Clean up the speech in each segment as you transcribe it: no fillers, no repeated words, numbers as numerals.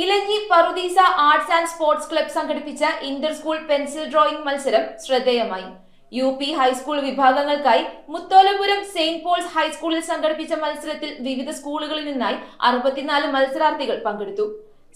Elanji Parudeesa arts and sports club സംഘടിപ്പിച്ച inter school pencil drawing മത്സരം ശ്രദ്ധേയമായി. UP ഹൈസ്കൂൾ വിഭാഗങ്ങൾക്കായി മുത്തോലപുരം സെയിന്റ് പോൾസ് ഹൈസ്കൂളിൽ സംഘടിപ്പിച്ച മത്സരത്തിൽ വിവിധ സ്കൂളുകളിൽ നിന്നായി 64 മത്സരാർത്ഥികൾ പങ്കെടുത്തു.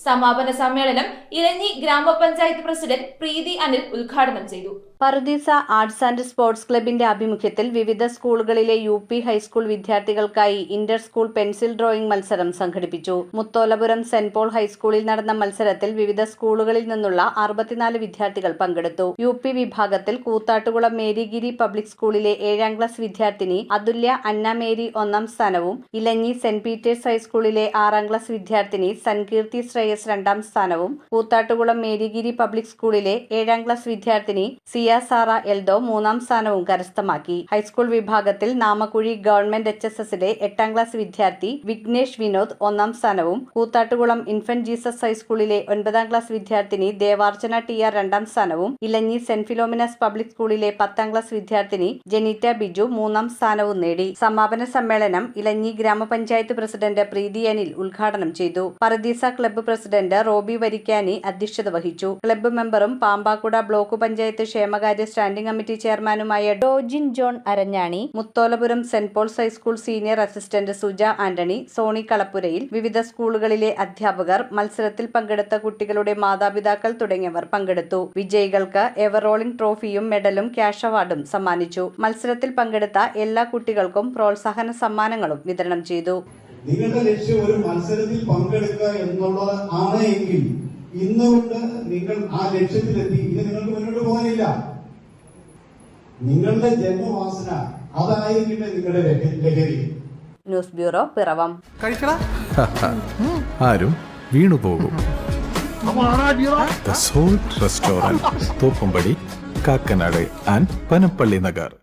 സമാപന സമ്മേളനം ഇലഞ്ഞി ഗ്രാമപഞ്ചായത്ത് പ്രസിഡന്റ് പ്രീതി അനിൽ ഉദ്ഘാടനം ചെയ്തു. പറുദീസ ആർട്സ് ആൻഡ് സ്പോർട്സ് ക്ലബിന്റെ ആഭിമുഖ്യത്തിൽ വിവിധ സ്കൂളുകളിലെ UP ഹൈസ്കൂൾ വിദ്യാർത്ഥികൾക്കായി ഇന്റർ സ്കൂൾ പെൻസിൽ ഡ്രോയിംഗ് മത്സരം സംഘടിപ്പിച്ചു. മുത്തോലപുരം സെന്റ് പോൾ ഹൈസ്കൂളിൽ നടന്ന മത്സരത്തിൽ വിവിധ സ്കൂളുകളിൽ നിന്നുള്ള 64 വിദ്യാർത്ഥികൾ പങ്കെടുത്തു. UP വിഭാഗത്തിൽ കൂത്താട്ടുകുളം മേരിഗിരി പബ്ലിക് സ്കൂളിലെ 7ാം ക്ലാസ് വിദ്യാർത്ഥിനി അതുല്യ അന്ന മേരി 1ാം സ്ഥാനവും ഇലഞ്ഞി സെന്റ് പീറ്റേഴ്സ് ഹൈസ്കൂളിലെ 6ാം ക്ലാസ് വിദ്യാർത്ഥിനി സൻകീർത്തി ശ്രേയസ് 2ാം സ്ഥാനവും കൂത്താട്ടുകുളം മേരിഗിരി പബ്ലിക് സ്കൂളിലെ 7ാം ക്ലാസ് വിദ്യാർത്ഥിനി സാറ എൽദോ 3ാം സ്ഥാനവും കരസ്ഥമാക്കി. ഹൈസ്കൂൾ വിഭാഗത്തിൽ നാമക്കുഴി ഗവൺമെന്റ് HSSലെ 8ാം ക്ലാസ് വിദ്യാർത്ഥി വിഘ്നേഷ് വിനോദ് 1ാം സ്ഥാനവും കൂത്താട്ടുകുളം ഇൻഫന്റ് ജീസസ് ഹൈസ്കൂളിലെ 9ാം ക്ലാസ് വിദ്യാർത്ഥിനി ദേവാർച്ചന TR 2ാം സ്ഥാനവും ഇലഞ്ഞി സെന്റ് ഫിലോമിനസ് പബ്ലിക് സ്കൂളിലെ 10ാം ക്ലാസ് വിദ്യാർത്ഥിനി ജെനിറ്റ ബിജു 3ാം സ്ഥാനവും നേടി. സമാപന സമ്മേളനം ഇലഞ്ഞി ഗ്രാമപഞ്ചായത്ത് പ്രസിഡന്റ് പ്രീതി അനിൽ ഉദ്ഘാടനം ചെയ്തു. പറുദീസ ക്ലബ്ബ് പ്രസിഡന്റ് റോബി വരിക്കാനി അധ്യക്ഷത വഹിച്ചു. ക്ലബ്ബ് മെമ്പറും പാമ്പാക്കുട ബ്ലോക്ക് പഞ്ചായത്ത് ക്ഷേമകാര്യ സ്റ്റാൻഡിംഗ് കമ്മിറ്റി ചെയർമാനുമായ Dojin John Aranjani, Mutholapuram saint Paul's high school senior assistant Suja Antony, Sony Kalappurayil, വിവിധ സ്കൂളുകളിലെ അധ്യാപകർ, മത്സരത്തിൽ പങ്കെടുത്ത കുട്ടികളുടെ മാതാപിതാക്കൾ തുടങ്ങിയവർ പങ്കെടുത്തു. വിജയികൾക്ക് എവർ റോളിംഗ് ട്രോഫിയും മെഡലും ക്യാഷ് അവാർഡും സമ്മാനിച്ചു. മത്സരത്തിൽ പങ്കെടുത്ത എല്ലാ കുട്ടികൾക്കും പ്രോത്സാഹന സമ്മാനങ്ങളും വിതരണം ചെയ്തു. നിങ്ങളുടെ ലക്ഷ്യം ഒരു മത്സരത്തിൽ പങ്കെടുക്കുക എന്നുള്ളത് ആണ് എങ്കിൽ ഇന്നുകൊണ്ട് നിങ്ങൾ ആ ലക്ഷ്യത്തിലെത്തി. ഇത് നിങ്ങൾക്ക് മുന്നോട്ട് പോകാനില്ല. നിങ്ങളുടെ ജന്മവാസന അതായിരിക്കട്ടെ നിങ്ങളുടെ ലഹരി. News bureau, Piravom. ആരും വീണുപോകും. The Salt Restaurant, Thoppumpady, Kakkanad and Panampilly Nagar.